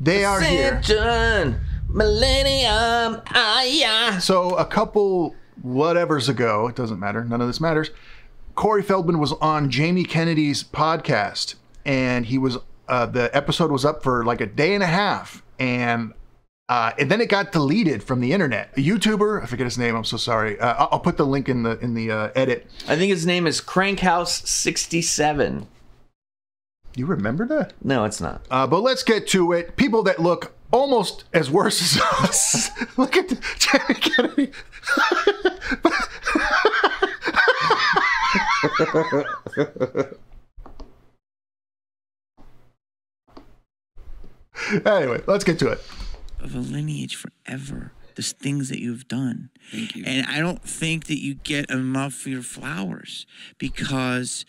They are here. Ascension, Millennium, yeah. So a couple whatevers ago, it doesn't matter, none of this matters, Corey Feldman was on Jamie Kennedy's podcast, and he was the episode was up for like a day and a half, and then it got deleted from the internet. A YouTuber, I forget his name, I'm so sorry. I'll put the link in the edit. I think his name is Crankhouse67. You remember that? No, it's not. But let's get to it. People that look almost as worse as us. Look at Jamie Kennedy. Anyway, let's get to it. Of a lineage forever. There's things that you've done. Thank you. And I don't think that you get enough for your flowers because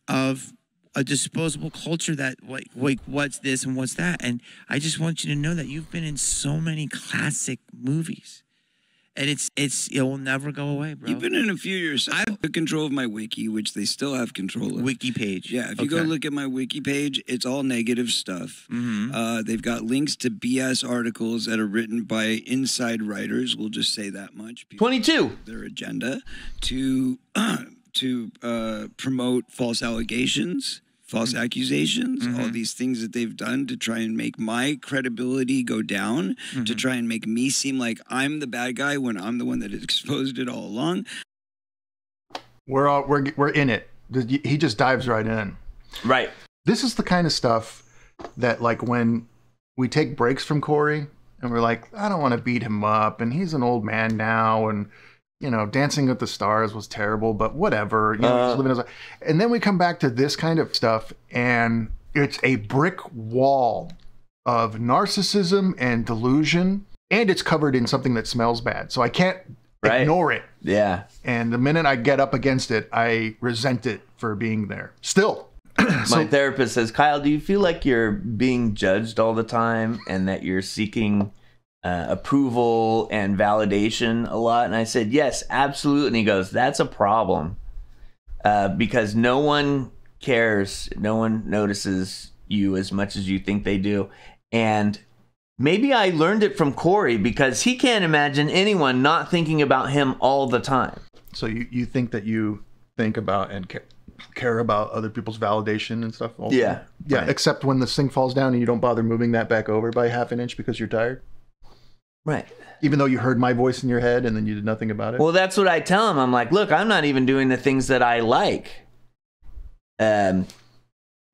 of a disposable culture that like what's this and what's that. And I just want you to know that you've been in so many classic movies. And it will never go away, bro. You've been in a few years. I took control of my wiki, which they still have control of. Wiki page. Yeah, if you go look at my wiki page, it's all negative stuff. They've got links to BS articles that are written by inside writers. We'll just say that much. 22. Their agenda to promote false allegations, false accusations, all these things that they've done to try and make my credibility go down, to try and make me seem like I'm the bad guy when I'm the one that exposed it all along. We're in it. He just dives right in. Right. This is the kind of stuff that, like, when we take breaks from Corey and we're like, I don't want to beat him up, and he's an old man now, and you know, Dancing with the Stars was terrible, but whatever. You know, he's living his life. And then we come back to this kind of stuff, and it's a brick wall of narcissism and delusion, and it's covered in something that smells bad. So I can't ignore it. Yeah. And the minute I get up against it, I resent it for being there. Still. My therapist says, Kyle, do you feel like you're being judged all the time and that you're seeking approval and validation a lot? And I said, yes, absolutely. And he goes, that's a problem because no one cares. No one notices you as much as you think they do. And maybe I learned it from Corey because he can't imagine anyone not thinking about him all the time. So you think that you think about and care about other people's validation and stuff also? Yeah. Yeah, right. Except when this thing falls down and you don't bother moving that back over by half an inch because you're tired? Right. Even though you heard my voice in your head and then you did nothing about it? Well, that's what I tell him. I'm like, look, I'm not even doing the things that I like, let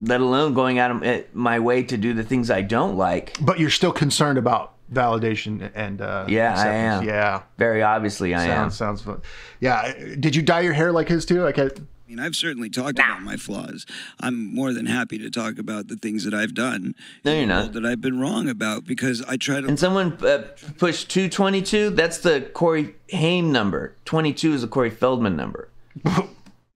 alone going out of my way to do the things I don't like. But you're still concerned about validation and yeah, acceptance. I am. Yeah. Very obviously I am. Sounds fun. Yeah. Did you dye your hair like his too? I mean, I've certainly talked about my flaws. I'm more than happy to talk about the things that I've done. No, you're not. That I've been wrong about because I try to... And someone pushed 222. That's the Corey Haim number. 22 is the Corey Feldman number.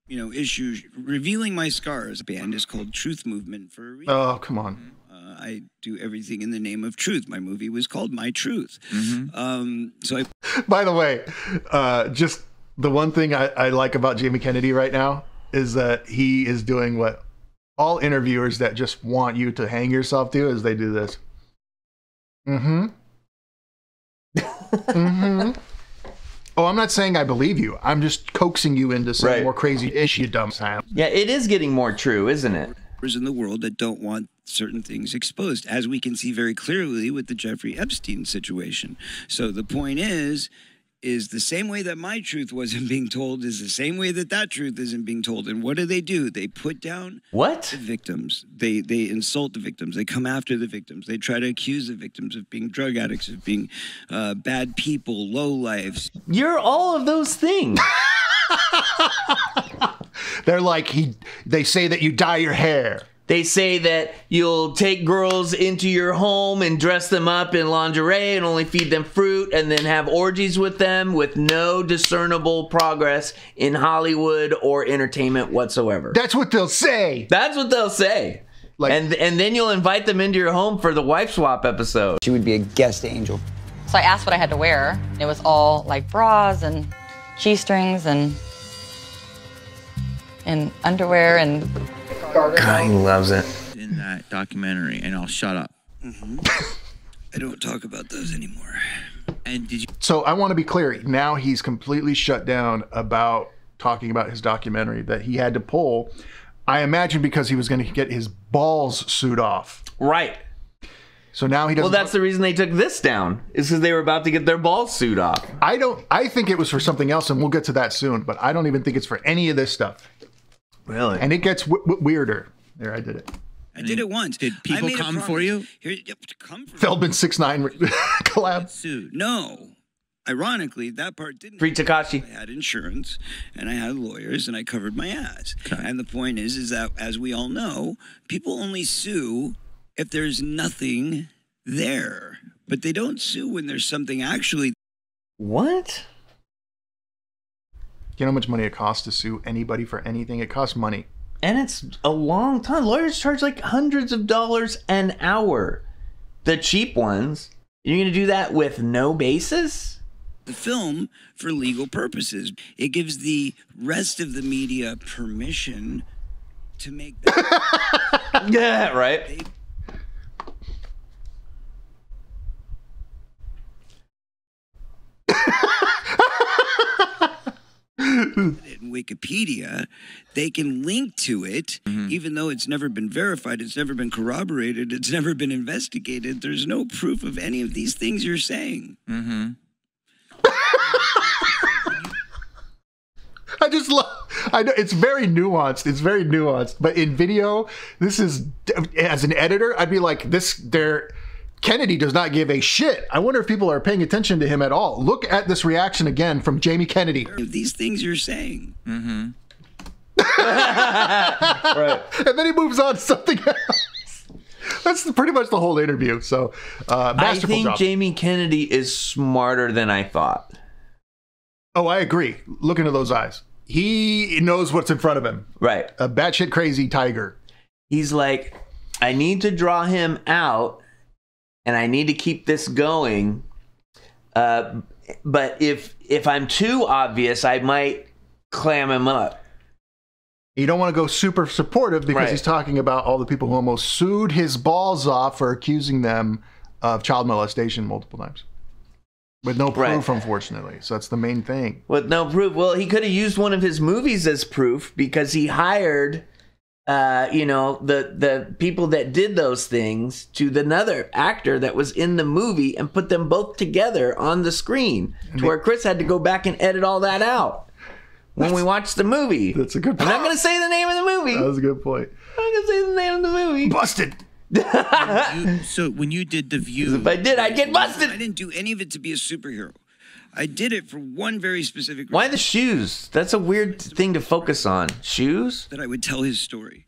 You know, issues. Revealing my scars. The band is called Truth Movement for a reason. Oh, come on. I do everything in the name of truth. My movie was called My Truth. By the way, just... the one thing I like about Jamie Kennedy right now is that he is doing what all interviewers that just want you to hang yourself do is they do this. Oh, I'm not saying I believe you. I'm just coaxing you into saying more crazy ish, you dumb Sam. Yeah, it is getting more true, isn't it? In the world that don't want certain things exposed, as we can see very clearly with the Jeffrey Epstein situation. So the point is the same way that my truth wasn't being told is the same way that truth isn't being told. And what do? They put down the victims. They insult the victims. They come after the victims. They try to accuse the victims of being drug addicts, of being bad people, lowlifes. You're all of those things. They're like, they say that you dye your hair. They say that you'll take girls into your home and dress them up in lingerie and only feed them fruit and then have orgies with them with no discernible progress in Hollywood or entertainment whatsoever. That's what they'll say. That's what they'll say. Like, and then you'll invite them into your home for the wife swap episode. She would be a guest angel. So I asked what I had to wear. It was all like bras and G-strings and underwear and... God, he loves it. In that documentary, and I'll shut up. I don't talk about those anymore. And did you? So I want to be clear. Now he's completely shut down about talking about his documentary that he had to pull. I imagine because he was going to get his balls sewed off. Right. So now he doesn't. Well, that's the reason they took this down, is because they were about to get their balls sewed off. I think it was for something else, and we'll get to that soon. But I don't even think it's for any of this stuff. Really? And it gets weirder. There, I did it. I did it once. Did people come for you? Here, come for Feldman 6'9" collab. Sued. No. Ironically, that part didn't. Free Takashi. I had insurance, and I had lawyers, and I covered my ass. Okay. And the point is that, as we all know, people only sue if there's nothing there. But they don't sue when there's something actually. What? You know how much money it costs to sue anybody for anything? It costs money. And it's a long time. Lawyers charge like hundreds of dollars an hour. The cheap ones. You're going to do that with no basis? The film for legal purposes. It gives the rest of the media permission to make that. Yeah, right. In Wikipedia, they can link to it, even though it's never been verified, it's never been corroborated, it's never been investigated. There's no proof of any of these things you're saying. Mm-hmm. I just love. I know it's very nuanced. It's very nuanced. But in video, this is, as an editor, I'd be like, Kennedy does not give a shit. I wonder if people are paying attention to him at all. Look at this reaction again from Jamie Kennedy. These things you're saying. Mm-hmm. Right. And then he moves on to something else. That's pretty much the whole interview. So, I masterful think job. Jamie Kennedy is smarter than I thought. Oh, I agree. Look into those eyes. He knows what's in front of him. Right. A batshit crazy tiger. He's like, I need to draw him out, and I need to keep this going. But if I'm too obvious, I might clam him up. You don't want to go super supportive because Right. he's talking about all the people who almost sued his balls off for accusing them of child molestation multiple times. With no proof, Right. Unfortunately. So that's the main thing. With no proof. Well, he could have used one of his movies as proof because he hired, the people that did those things to another actor that was in the movie and put them both together on the screen to where Chris had to go back and edit all that out when we watched the movie. That's a good I'm point. not going to say the name of the movie. That was a good point. I'm not going to say the name of the movie. Busted. So when you did The View, If I did, I'd get I busted. didn't do any of it to be a superhero. I did it for one very specific reason. Why the shoes? That's a weird thing to focus on. Shoes? That I would tell his story.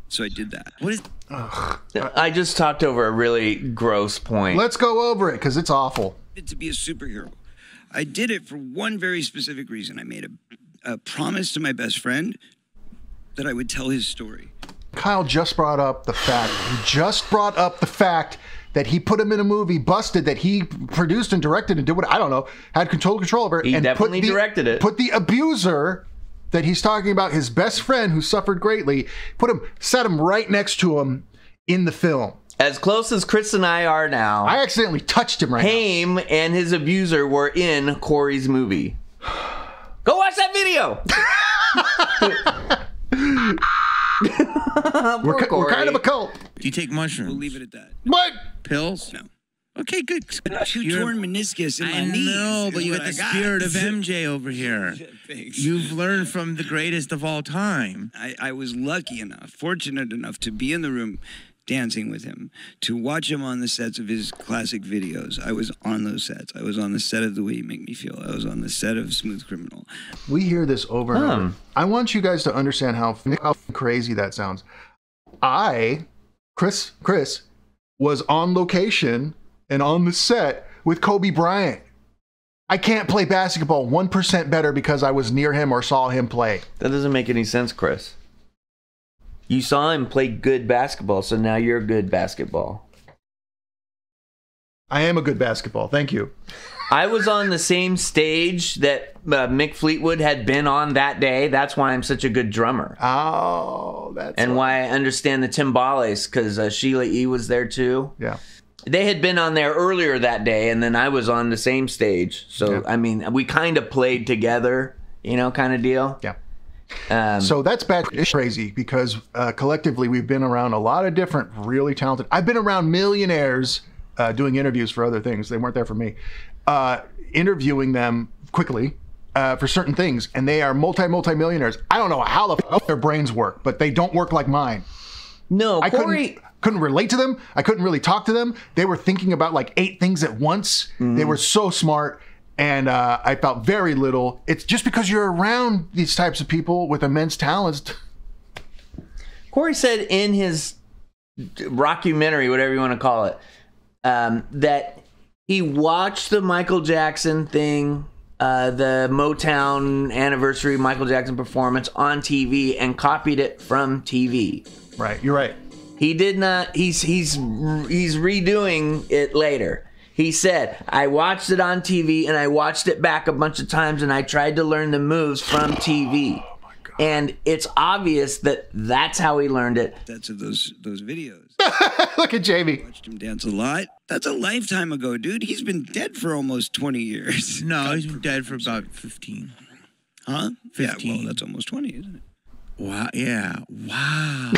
So I did that. what is? I just talked over a really gross point. Let's go over it because it's awful. To be a superhero. I did it for one very specific reason. I made a promise to my best friend that I would tell his story. Kyle just brought up the fact. That he put him in a movie, busted, that he produced and directed and did what, I don't know, had control over. He and definitely directed it. Put the abuser that he's talking about, his best friend who suffered greatly, set him right next to him in the film. As close as Chris and I are now, I accidentally touched him right Haim and his abuser were in Corey's movie. Go watch that video. We're kind of a cult. Do you take mushrooms? We'll leave it at that. What? Pills? No. Okay, good. Two torn meniscus in my I knees. know, is but you what got the I spirit of MJ over here. Thanks. You've learned from the greatest of all time. I was lucky enough, fortunate enough to be in the room dancing with him, to watch him on the sets of his classic videos. I was on those sets. I was on the set of The Way You Make Me Feel. I was on the set of Smooth Criminal. We hear this over and over. I want you guys to understand how crazy that sounds. Chris, was on location and on the set with Kobe Bryant. I can't play basketball 1% better because I was near him or saw him play. That doesn't make any sense, Chris. You saw him play good basketball, so now you're good basketball. I am a good basketball. Thank you. I was on the same stage that Mick Fleetwood had been on that day. That's why I'm such a good drummer. Oh, that's And why I understand the timbales, because Sheila E. was there too. Yeah. they had been on there earlier that day, and then I was on the same stage. So, Yeah. I mean, we kind of played together, you know, kind of deal. Yeah. So that's bad. It's crazy because collectively we've been around a lot of different really talented. I've been around millionaires doing interviews for other things. They weren't there for me. Interviewing them quickly for certain things, and they are multi-millionaires. I don't know how the fuck their brains work, but they don't work like mine. No, I Corey... couldn't relate to them. I couldn't really talk to them. They were thinking about like 8 things at once. They were so smart. And I felt very little. It's just because you're around these types of people with immense talents. Corey said in his rockumentary, whatever you want to call it, that he watched the Michael Jackson thing, the Motown anniversary Michael Jackson performance on TV and copied it from TV. Right, you're right. He did not. He's redoing it later. He said, I watched it on TV and I watched it back a bunch of times and I tried to learn the moves from TV. Oh my God. And it's obvious that that's how he learned it. That's of those videos. Look at Jamie. Watched him dance a lot. That's a lifetime ago, dude. He's been dead for almost 20 years. No, he's been dead for about 15. Huh? 15. Yeah, well, that's almost 20, isn't it? Wow. Yeah. Wow.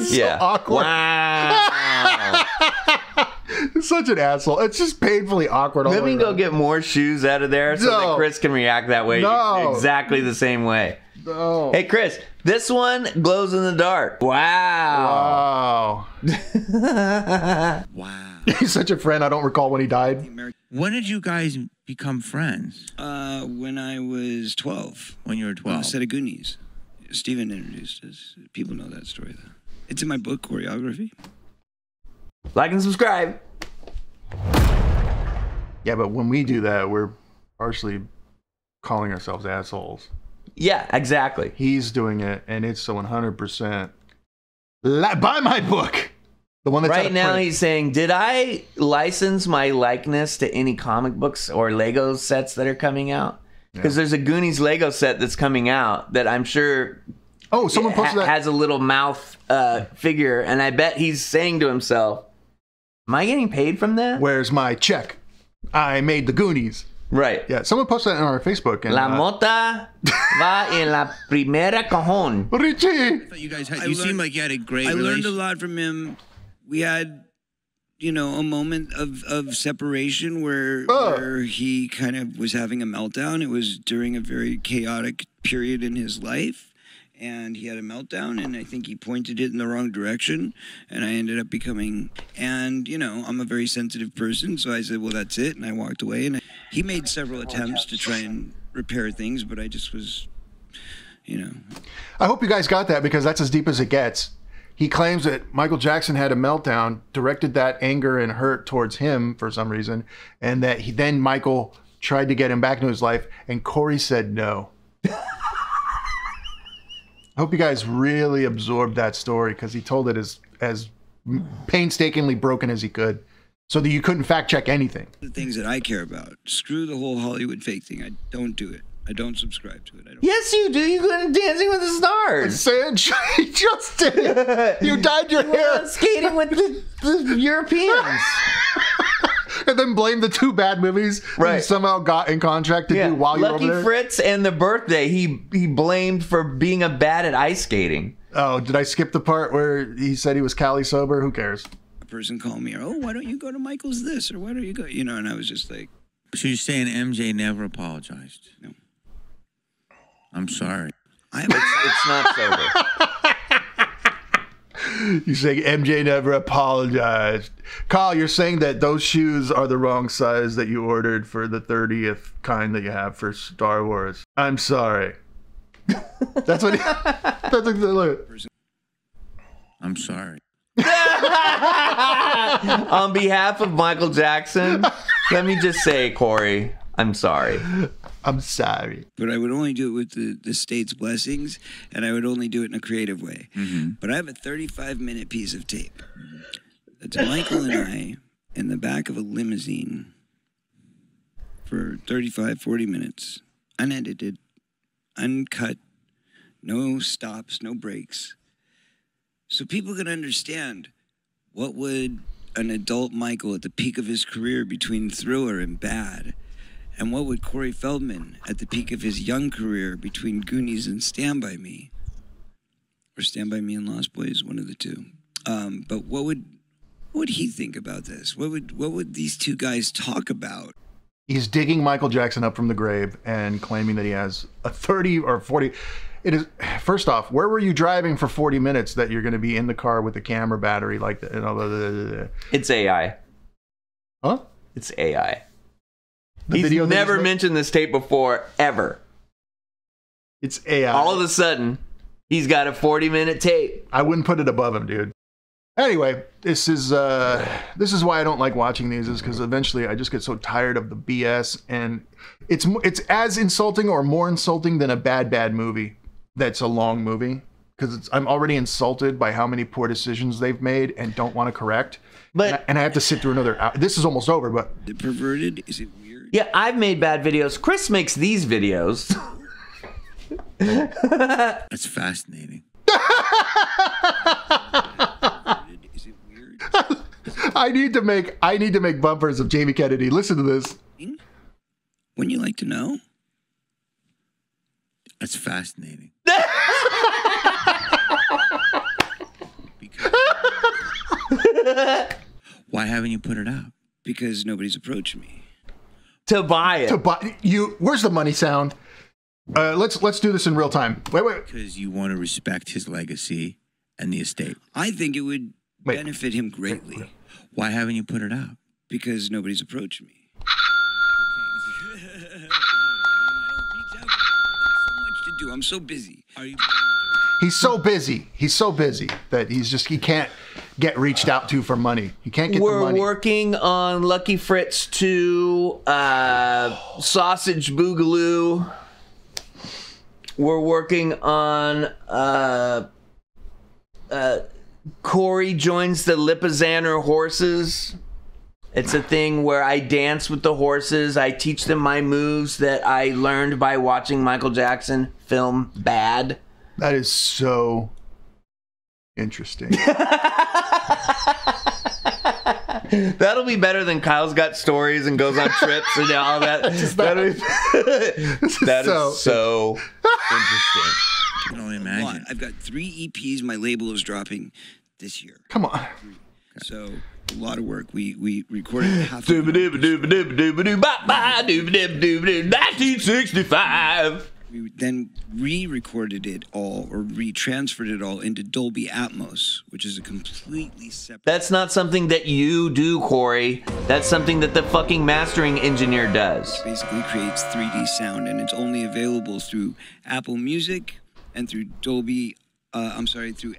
Yeah. Awkward. Wow. Such an asshole. It's just painfully awkward. Let me go get more shoes out of there so that Chris can react that way. No. Exactly the same way. No. Hey, Chris, this one glows in the dark. Wow. Wow. Wow. He's such a friend. I don't recall when he died. When did you guys become friends? When I was 12. When you were On 12? the set of Goonies. Steven introduced us. People know that story, though. It's in my book, Choreography. Like and subscribe. Yeah, but when we do that, we're partially calling ourselves assholes. Yeah, exactly. He's doing it, and it's so 100%. Buy my book. The one that's Right now, he's saying, did I license my likeness to any comic books or Lego sets that are coming out? Because there's a Goonies Lego set that's coming out that I'm sure someone posted that. has a little mouth figure, and I bet he's saying to himself, am I getting paid from that? Where's my check? I made the Goonies. Right. Yeah, someone posted that on our Facebook. And, La mota va en la primera cajón. Richie! You guys had, you seem like you had a great I learned a relationship. lot from him. We had, a moment of separation where he kind of was having a meltdown. It was during a very chaotic period in his life. And he had a meltdown, and I think he pointed it in the wrong direction. And I ended up becoming, and, I'm a very sensitive person. So I said, well, that's it. And I walked away. And he made several attempts to try and repair things, but I just was, I hope you guys got that because that's as deep as it gets. He claims that Michael Jackson had a meltdown, directed that anger and hurt towards him for some reason, and that then Michael tried to get him back into his life, and Corey said no. I hope you guys really absorbed that story because he told it as painstakingly broken as he could so that you couldn't fact check anything. the things that I care about. Screw the whole Hollywood fake thing. I don't do it. I don't subscribe to it. I don't. Yes, you do. You go to Dancing with the Stars. Sanj, he just did it. You dyed your hair. Skating with the Europeans. And then blame the 2 bad movies that you somehow got in contract to do while you were Lucky over there. Fritz and The Birthday, he blamed for being a bad at ice skating. Oh, did I skip the part where he said he was Cali sober? Who cares? A person called me, why don't you go to Michael's this, or why don't you go, and I was just like. So you're saying MJ never apologized? No. I'm sorry. It's not sober. You saying MJ never apologized. Kyle, you're saying that those shoes are the wrong size that you ordered for the 30th kind that you have for Star Wars. I'm sorry. That's what that's what look. I'm sorry. On behalf of Michael Jackson, let me just say, Corey, I'm sorry. I'm sorry. But I would only do it with the state's blessings, and I would only do it in a creative way. But I have a 35-minute piece of tape. That's Michael and I in the back of a limousine for 35, 40 minutes, unedited, uncut, no stops, no breaks, So people can understand, what would an adult Michael at the peak of his career between Thriller and Bad, and what would Corey Feldman at the peak of his young career between Goonies and Stand By Me, or Stand By Me and Lost Boys, one of the two. But what would he think about this? What would these two guys talk about? He's digging Michael Jackson up from the grave and claiming that he has a 30 or 40. It is, first off, where were you driving for 40 minutes that you're going to be in the car with a camera battery like that? You know, It's AI. huh? It's AI. The He's video that never he's- mentioned this tape before, ever. It's AI. All of a sudden, he's got a 40-minute tape. I wouldn't put it above him, dude. Anyway, this is why I don't like watching these, is because eventually I just get so tired of the BS, and it's as insulting or more insulting than a bad movie that's a long movie, because I'm already insulted by how many poor decisions they've made and don't want to correct. But and I have to sit through another hour. This is almost over, but The perverted? Is it weird? yeah, I've made bad videos. Chris makes these videos. That's fascinating. Is it weird? I need to make bumpers of Jamie Kennedy. Listen to this. Wouldn't you like to know? That's fascinating. Why haven't you put it out? Because nobody's approached me. To buy it. To buy you, where's the money sound? Let's do this in real time. Wait. Because you want to respect his legacy and the estate. I think it would Wait. benefit him greatly. Why haven't you put it out? Because nobody's approached me. I don't reach out. I've got so much to do. I'm so busy. Are you? He's so busy. He's so busy that he can't get reached out to for money. He can't get the We're money. working on Lucky Fritz 2, Sausage Boogaloo. We're working on Corey joins the Lipizzaner horses. It's a thing where I dance with the horses. I teach them my moves that I learned by watching Michael Jackson film Bad. That is so interesting. That'll be better than Kyle's Got Stories and goes on trips and all that. That is so interesting. I can only imagine. One, I've got 3 EPs my label is dropping this year. Come on. So a lot of work. We recorded half of it. 1965. We then re-recorded it all, or re-transferred it all into Dolby Atmos, which is a completely separate. That's not something that you do, Corey. That's something that the fucking mastering engineer does. Basically creates 3D sound, and it's only available through Apple Music and through through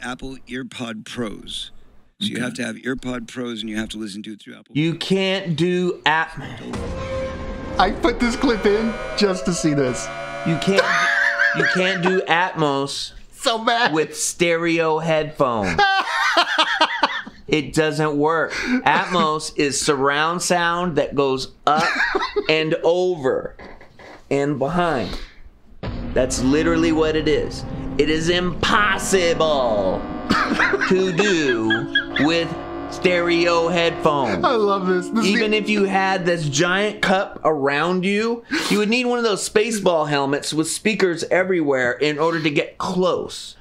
Apple EarPod Pros. So you have to have EarPod Pros, and you have to listen to it through Apple. You can't do I put this clip in just to see this. You can't do Atmos So bad. with stereo headphones. It doesn't work. Atmos is surround sound that goes up and over and behind. That's literally what it is. It is impossible to do with stereo headphones. I love this. Even if you had this giant cup around you, you would need one of those Spaceball helmets with speakers everywhere in order to get close.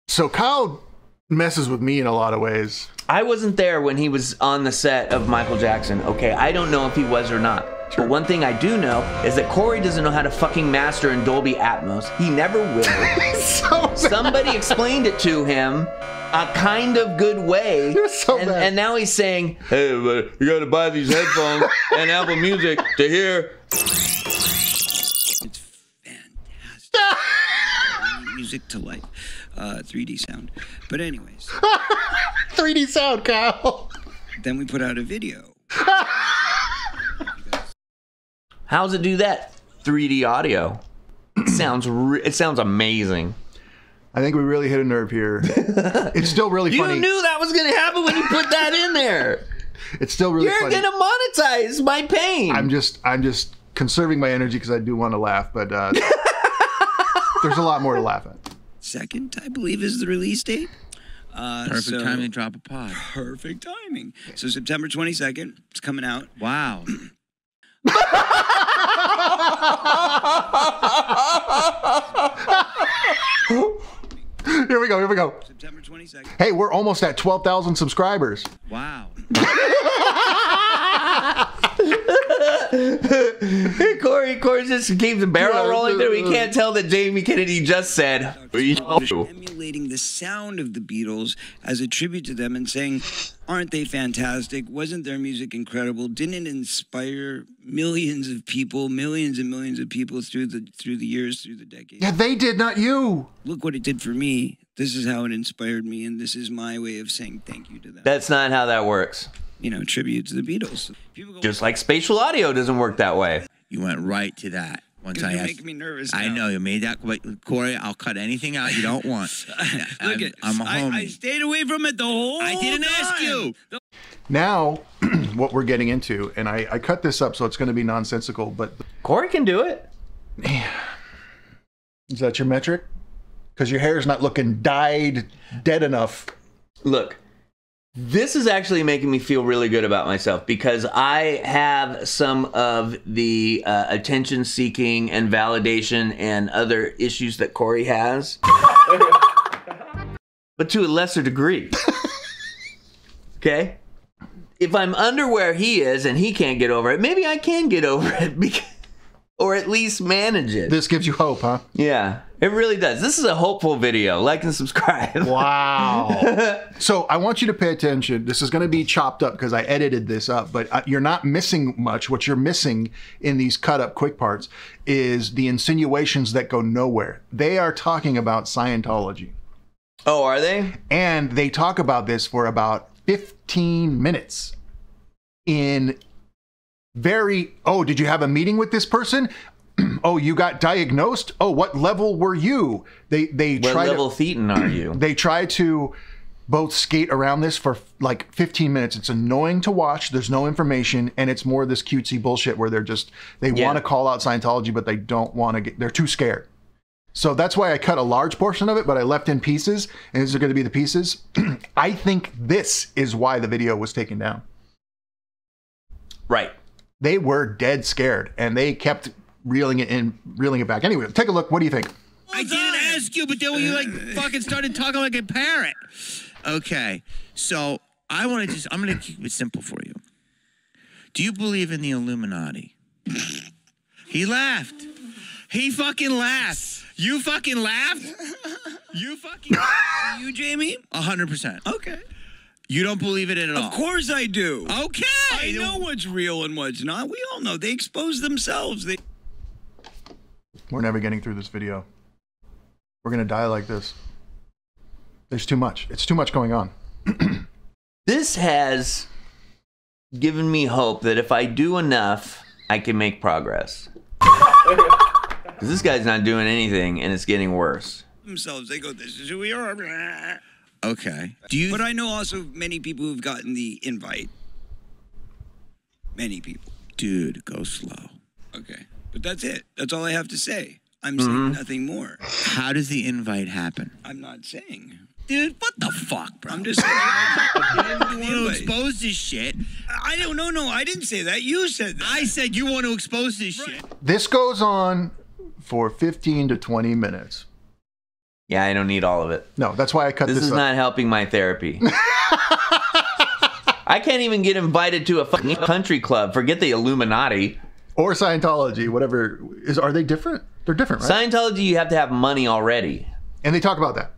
So Kyle messes with me in a lot of ways. I wasn't there when he was on the set of Michael Jackson. Okay, I don't know if he was or not. But one thing I do know is that Corey doesn't know how to fucking master in Dolby Atmos. He never will. Somebody explained it to him a kind of good way. You're so bad. And now he's saying, hey, you gotta buy these headphones and Apple Music to hear. It's fantastic. Music to life. 3D sound. But anyways, 3D sound, Kyle. then we put out a video. How's it do that? 3D audio. It sounds amazing. I think we really hit a nerve here. It's still really funny. You knew that was gonna happen when you put that in there. It's still really You're funny. gonna monetize my pain. I'm just conserving my energy because I do want to laugh, but there's a lot more to laugh at. 2nd, I believe, is the release date. Perfect time to drop a pod. Perfect timing. So September 22nd, it's coming out. Wow. Here we go. September 22nd. Hey, we're almost at 12,000 subscribers. Wow. Corey just keeps the barrel rolling through. We can't tell that Jamie Kennedy just said, emulating the sound of the Beatles as a tribute to them and saying, aren't they fantastic? Wasn't their music incredible? Didn't it inspire millions of people, millions and millions of people through the years, through the decades? Yeah, they did, not you. Look what it did for me. This is how it inspired me, and this is my way of saying thank you to them. That's not how that works. You know, tribute to the Beatles. People go, Just like spatial audio doesn't work that way. You went right to that. Once you're I asked, making me nervous I now. know you made that, but Corey, I'll cut anything out you don't want. Look, I'm a homie. I stayed away from it the whole I didn't ask time. you. Now, what we're getting into, and I cut this up so it's going to be nonsensical, but Corey can do it. is that your metric? Because your hair's not looking dead enough. Look, this is actually making me feel really good about myself because I have some of the attention seeking and validation and other issues that Corey has, but to a lesser degree. Okay? If I'm under where he is and he can't get over it, maybe I can get over it or at least manage it. This gives you hope, huh? Yeah, it really does. This is a hopeful video. Like and subscribe. Wow. So I want you to pay attention. This is going to be chopped up because I edited this up, but you're not missing much. What you're missing in these cut up quick parts is the insinuations that go nowhere. They are talking about Scientology. Oh, are they? And they talk about this for about 15 minutes in very, oh, did you have a meeting with this person? Oh, you got diagnosed? Oh, what level were you? They What try level thetan are you? They try to both skate around this for like 15 minutes. It's annoying to watch. There's no information, and it's more this cutesy bullshit where they want to call out Scientology, but they don't want to get, they're too scared. So that's why I cut a large portion of it, but I left in pieces, and these are going to be the pieces. I think this is why the video was taken down. Right. They were dead scared, and they kept reeling it back. Anyway, take a look. What do you think? I didn't ask you, but then when you like fucking started talking like a parrot. Okay, so I'm gonna keep it simple for you. Do you believe in the Illuminati? He laughed. He fucking laughed. You fucking laughed? You fucking You, Jamie? 100%. Okay. You don't believe it at all? Of course I do. Okay. I know what's real and what's not. We all know. They expose themselves. We're never getting through this video. We're going to die like this. There's too much. It's too much going on. This has given me hope that if I do enough, I can make progress. Because this guy's not doing anything, and it's getting worse. Themselves. They go, this is who we are. Okay. But I know also many people who've gotten the invite. Many people. Dude, go slow. Okay. But that's it. That's all I have to say. I'm saying nothing more. How does the invite happen? I'm not saying. Dude, what the fuck, bro? I'm just saying. You want to expose this shit. I don't know. No, I didn't say that. You said that. I said you want to expose this shit. This goes on for 15 to 20 minutes. Yeah, I don't need all of it. No, that's why I cut this This is up. not helping my therapy. I can't even get invited to a fucking country club. Forget the Illuminati. Or Scientology, whatever. Are they different? They're different, right? Scientology, you have to have money already. And they talk about that.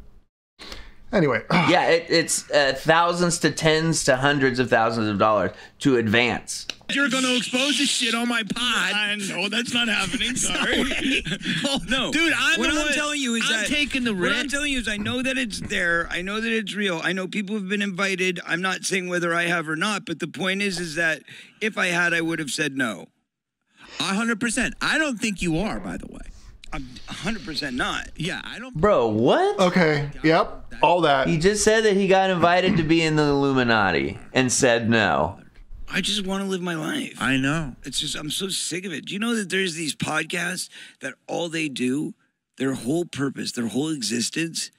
Anyway. Yeah, it's thousands to tens to hundreds of thousands of dollars to advance. You're going to expose this shit on my pod. No, that's not happening. Sorry. Well, No, dude, what I'm telling you is I'm taking the What risk. I'm telling you is I know that it's there. I know that it's real. I know people have been invited. I'm not saying whether I have or not, but the point is that if I had, I would have said no. 100%. I don't think you are, by the way. I'm 100% not. Yeah, I don't. Bro, what? Okay. Yep. All that. He just said that he got invited to be in the Illuminati and said no. I just want to live my life. I know. It's just, I'm so sick of it. Do you know that there's these podcasts that all they do, their whole purpose, their whole existence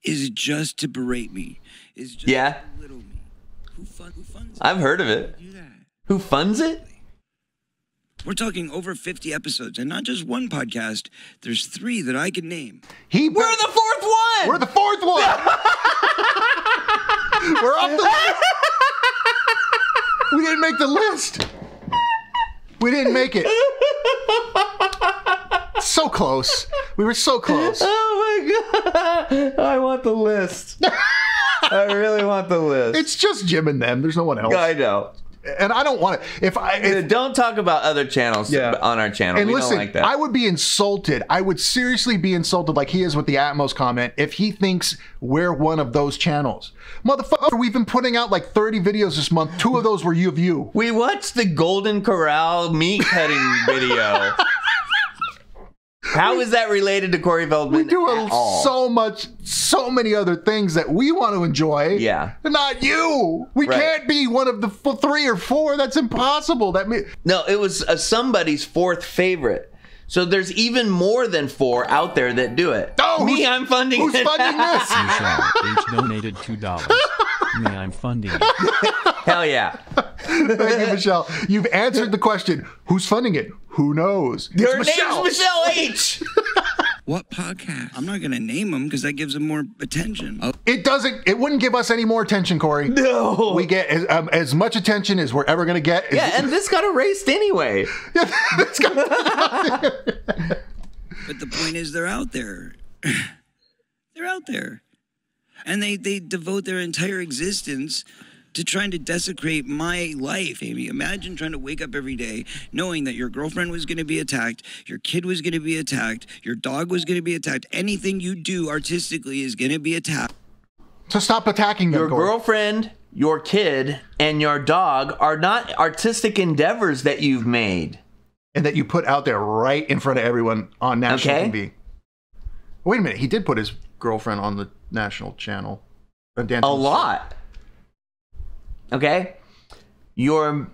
is just to berate me, is just to belittle me. Who funds it? I've heard of it. Do that. Who funds it? We're talking over 50 episodes, and not just one podcast. There's 3 that I can name. We're the 4th one. We're the 4th one. We're off the list. We didn't make the list. We didn't make it. So close. We were so close. Oh my god! I want the list. I really want the list. It's just Jim and them. There's no one else. I know. And I don't want to. If Don't talk about other channels on our channel. And we listen, don't like that. I would be insulted. I would seriously be insulted, like he is with the Atmos comment, if he thinks we're one of those channels. Motherfucker, we've been putting out like 30 videos this month. 2 of those were of you. We watched the Golden Corral meat cutting video. How is that related to Corey Feldman? We do so many other things that we want to enjoy. Yeah. Not you. We can't be one of the 3 or 4. That's impossible. No, it was somebody's 4th favorite. So there's even more than 4 out there that do it. Oh, I'm funding who's it. funding this? Michelle H donated $2. Me, I'm funding it. Hell yeah. Thank you, Michelle. You've answered the question. Who's funding it? Who knows? Her name's Michelle H. What podcast? I'm not going to name them because that gives them more attention. It wouldn't give us any more attention, Corey. No. We get as much attention as we're ever going to get. Yeah, and this got erased anyway. But the point is, they're out there. They're out there. And they devote their entire existence to trying to desecrate my life, Amy. Imagine trying to wake up every day knowing that your girlfriend was going to be attacked, your kid was going to be attacked, your dog was going to be attacked. Anything you do artistically is going to be attacked. So stop attacking them, Your girlfriend, your kid, and your dog are not artistic endeavors that you've made. And that you put out there right in front of everyone on national TV. Wait a minute. He did put his girlfriend on the national channel. A lot. Okay? Your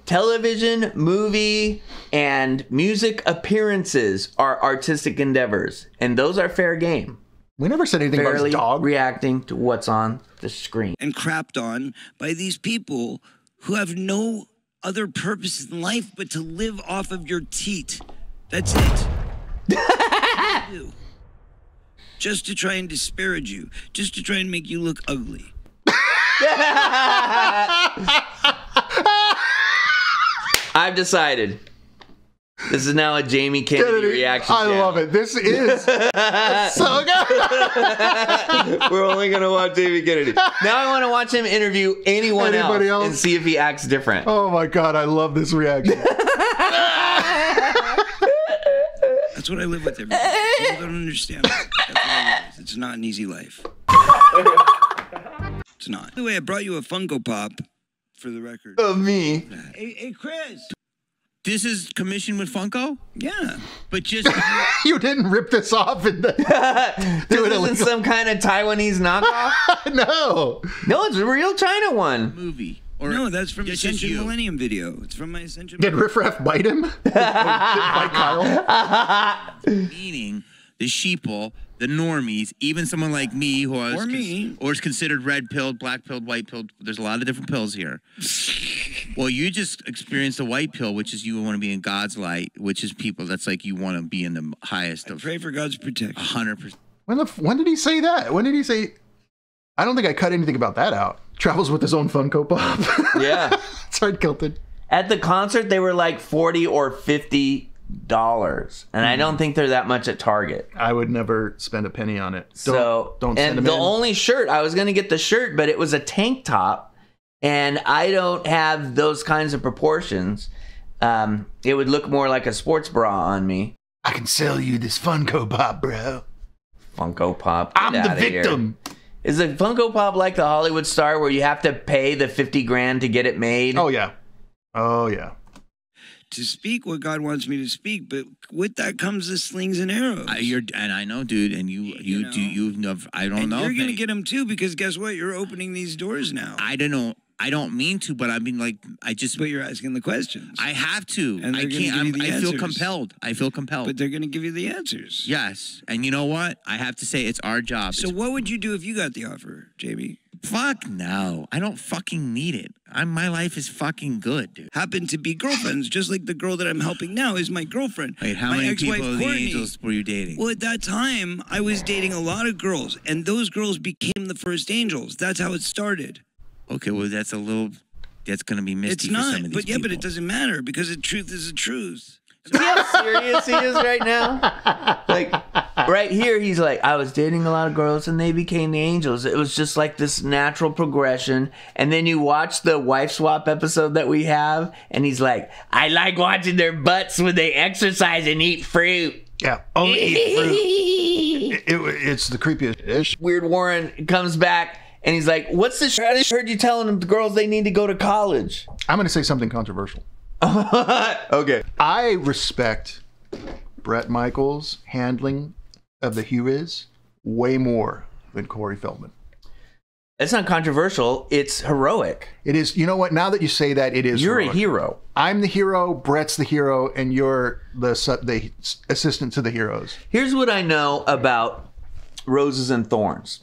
television, movie, and music appearances are artistic endeavors. And those are fair game. We never said anything about his dog. Reacting to what's on the screen. And crapped on by these people who have no other purpose in life but to live off of your teat. That's it. Just to try and disparage you. Just to try and make you look ugly. I've decided. This is now a Jamie Kennedy reaction channel. I love it. This is so good. We're only going to watch Jamie Kennedy. Now I want to watch him interview anybody else and see if he acts different. Oh my God, I love this reaction. That's what I live with every day. People don't understand. That's what I live with. It's not an easy life. It's not. By the way, I brought you a Funko Pop for the record. Of me. Hey, Chris. This is commissioned with Funko? Yeah. But just... You didn't rip this off and do it isn't some kind of Taiwanese knockoff? No. No, it's a real China one. Movie. Or no, that's from Ascension Millennium video. It's from my Ascension. Did Riff Raff bite him? Bite Kyle? Meaning the sheeple, the normies, even someone like me who is considered red pilled, black pilled, white pilled. There's a lot of different pills here. Well, you just experienced a white pill, which is you want to be in God's light, which is people. That's like you want to be in the highest of. Pray for God's protection. 100%. When did he say that? When did he say? I don't think I cut anything about that out. Travels with his own Funko Pop. Yeah. Sorry, Kilton. At the concert, they were like $40 or $50. And I don't think they're that much at Target. I would never spend a penny on it. Don't send them in. Only shirt, I was going to get the shirt, but it was a tank top. And I don't have those kinds of proportions. It would look more like a sports bra on me. I can sell you this Funko Pop, bro. Funko Pop. I'm the victim. Here. Is a Funko Pop like the Hollywood star where you have to pay the $50,000 to get it made? Oh, yeah. Oh, yeah. To speak what God wants me to speak, but with that comes the slings and arrows. And I know, dude, and I don't know. You're going to get them too, because guess what? You're opening these doors now. I don't know. I don't mean to, but I mean, like, I just. But you're asking the questions. I have to. And I they're gonna can't. give you the I feel answers. compelled. I feel compelled. But they're going to give you the answers. Yes. And you know what? I have to say, it's our job. So what would you do if you got the offer, Jamie? Fuck no. I don't fucking need it. My life is fucking good, dude. Happen to be girlfriends, just like the girl that I'm helping now is my girlfriend. Wait, how my many ex-wife, people of the Courtney. Angels were you dating? Well, at that time, I was dating a lot of girls, and those girls became the first angels. That's how it started. Okay, well, that's going to be misty It's for not, some of these but yeah, people. but it doesn't matter because the truth is the truth. See how serious he is right now? Like, right here, he's like, I was dating a lot of girls and they became the angels. It was just like this natural progression. And then you watch the wife swap episode that we have, and he's like, I like watching their butts when they exercise and eat fruit. Yeah, only eat fruit. It's the creepiest ish. Weird Warren comes back and he's like, what's this? I just heard you telling them the girls they need to go to college. I'm going to say something controversial. Okay. I respect Bret Michaels' handling of the heroes way more than Corey Feldman. It's not controversial. It's heroic. It is. You know what? Now that you say that, it is. You're heroic. a hero. I'm the hero. Brett's the hero, and you're the assistant to the heroes. Here's what I know about roses and thorns.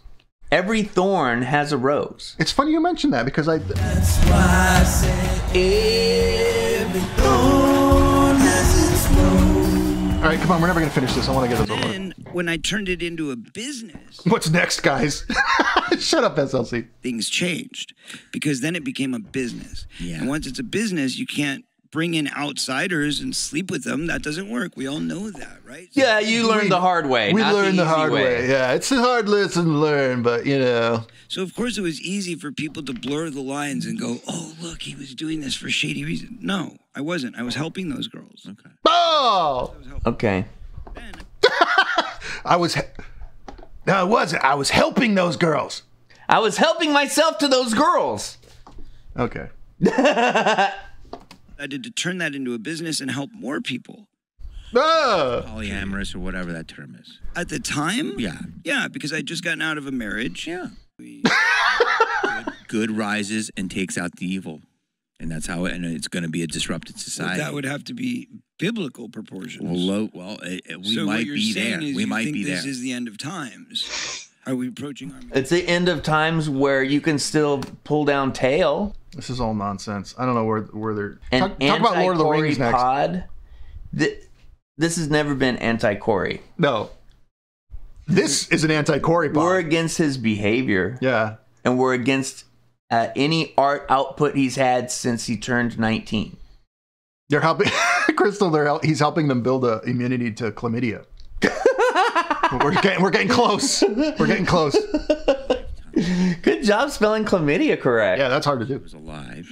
Every thorn has a rose. It's funny you mentioned that because I. That's why I said every thorn has its rose. All right, come on. We're never gonna finish this. I want to get this over. Then, when I turned it into a business, What's next, guys? Shut up, SLC. things changed because then it became a business. Yeah. And once it's a business, you can't bring in outsiders and sleep with them. That doesn't work. We all know that, right? So Yeah, you learned the hard way. We not learned the easy hard way. Yeah, it's a hard lesson to learn, but you know. So of course it was easy for people to blur the lines and go, "Oh, look, he was doing this for shady reasons." No, I wasn't. I was helping those girls. Okay. Oh, Okay. I was. No, it wasn't. I was helping those girls. I was helping myself to those girls. Okay. I did to turn that into a business and help more people. Polyamorous or whatever that term is. At the time, Yeah. yeah, because I'd just gotten out of a marriage. Yeah. Good rises and takes out the evil. And that's how and it's going to be a disrupted But society. that would have to be biblical proportions. we So might what you're be saying there. is We you might think be this there. is the end of times. Are we approaching Armageddon? It's the end of times where you can still pull down tail. This is all nonsense. I don't know where they're. An Talk about Lord of the anti-Corey Rings next. pod. This has never been anti-Corey. No. This is an anti-Corey pod. We're against his behavior, Yeah. and we're against any art output he's had since he turned 19. They're helping Crystal. He's helping them build a immunity to chlamydia. we're getting close. We're getting close. Good job spelling chlamydia correct. Yeah, that's hard to do. Was alive,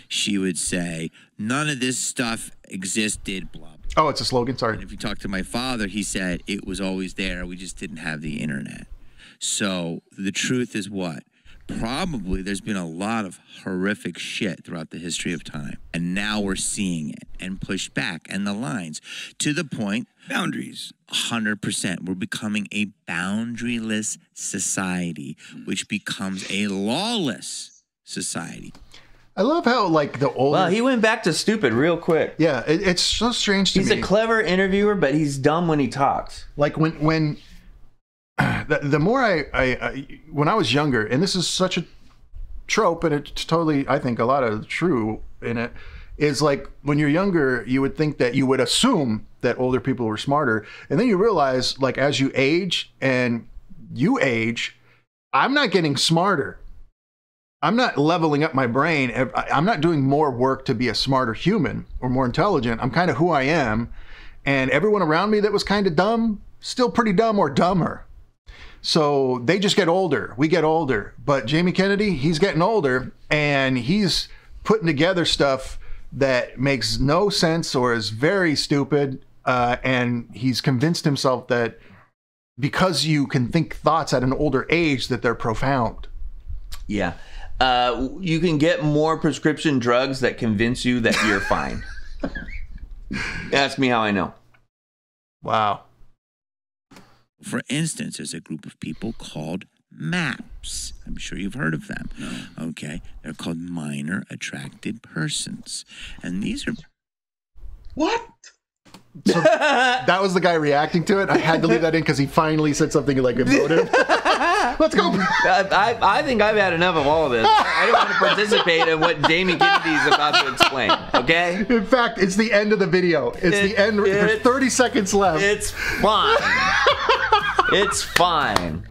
she would say, none of this stuff existed, blah, blah. Oh, it's a slogan. Sorry. And if you talk to my father, he said it was always there. We just didn't have the internet. So the truth is what? Probably there's been a lot of horrific shit throughout the history of time. And now we're seeing it and pushed back and the lines to the point. Boundaries. 100%. We're becoming a boundaryless society, which becomes a lawless society. I love how like the older. Well, he went back to stupid real quick. Yeah, it's so strange to He's me. a clever interviewer, but he's dumb when he talks. Like when the more I when I was younger, and this is such a trope, and it's totally, I think, a lot of true in it, is like when you're younger, you would think that you would assume that older people were smarter, and then you realize, like, as you age and you age, I'm not getting smarter. I'm not leveling up my brain. I'm not doing more work to be a smarter human or more intelligent. I'm kind of who I am, and everyone around me that was kind of dumb, still pretty dumb or dumber. So they just get older. We get older. But Jamie Kennedy, he's getting older, and he's putting together stuff that makes no sense or is very stupid. And he's convinced himself that because you can think thoughts at an older age, that they're profound. Yeah. You can get more prescription drugs that convince you that you're fine. Ask me how I know. Wow. For instance, there's a group of people called maps. I'm sure you've heard of them. No. Okay, they're called minor attracted persons, and these are What? So that was the guy reacting to it. I had to leave that in because he finally said something like emotive. Let's go. I think I've had enough of all of this. I don't want to participate in what Jamie Kennedy is about to explain. Okay? In fact, it's the end of the video. It's the end. There's 30 seconds left. It's fine. It's fine.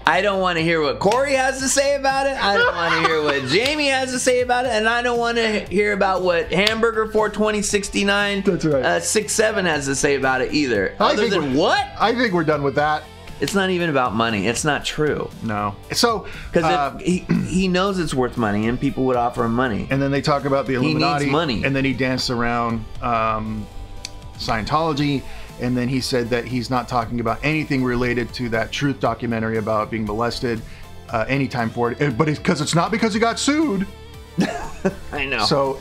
I don't want to hear what Corey has to say about it. I don't want to hear what Jamie has to say about it, and I don't want to hear about what Hamburger 42069 That's right. 67 has to say about it either. I think we're done with that. It's not even about money. It's not true. No. So because he knows it's worth money, and people would offer him money. And then they talk about the Illuminati. He needs money. And then he danced around Scientology. And then he said that he's not talking about anything related to that Truth documentary about being molested anytime forward. But because it's not because he got sued. I know. So,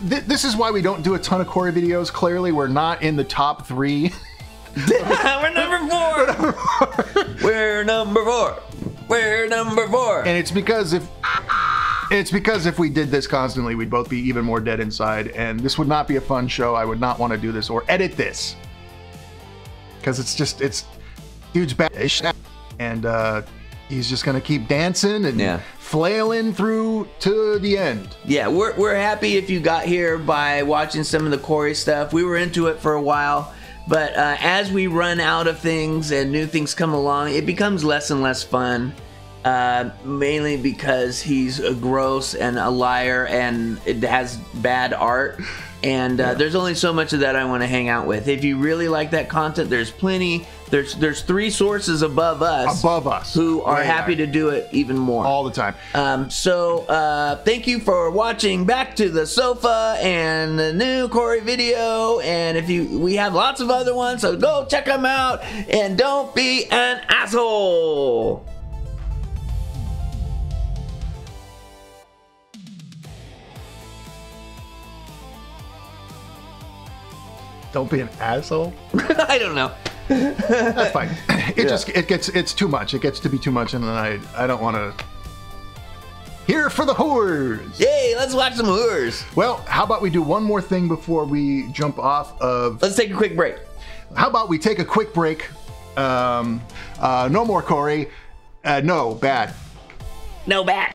this is why we don't do a ton of Corey videos. Clearly, we're not in the top 3. We're number 4. We're number 4. We're number 4. And it's because if we did this constantly, we'd both be even more dead inside, and this would not be a fun show. I would not want to do this or edit this because it's dude's bad, and he's just gonna keep dancing and flailing through to the end. Yeah, we're happy if you got here by watching some of the Corey stuff. We were into it for a while. But as we run out of things and new things come along, it becomes less and less fun. Mainly because he's a gross and a liar and it has bad art. And there's only so much of that I want to hang out with. If you really like that content, there's plenty. There's 3 sources above us. Who are happy to do it even more. All the time. So thank you for watching Back to the Sofa and the new Corey video. And we have lots of other ones, so go check them out. And don't be an asshole. Don't be an asshole. I don't know. That's fine. It's too much. It gets to be too much, and then I don't want to. Here for the whores. Yay! Let's watch some whores. Well, how about we do one more thing before we jump off of? Let's take a quick break. How about we take a quick break? No more Corey. No bad. No bad.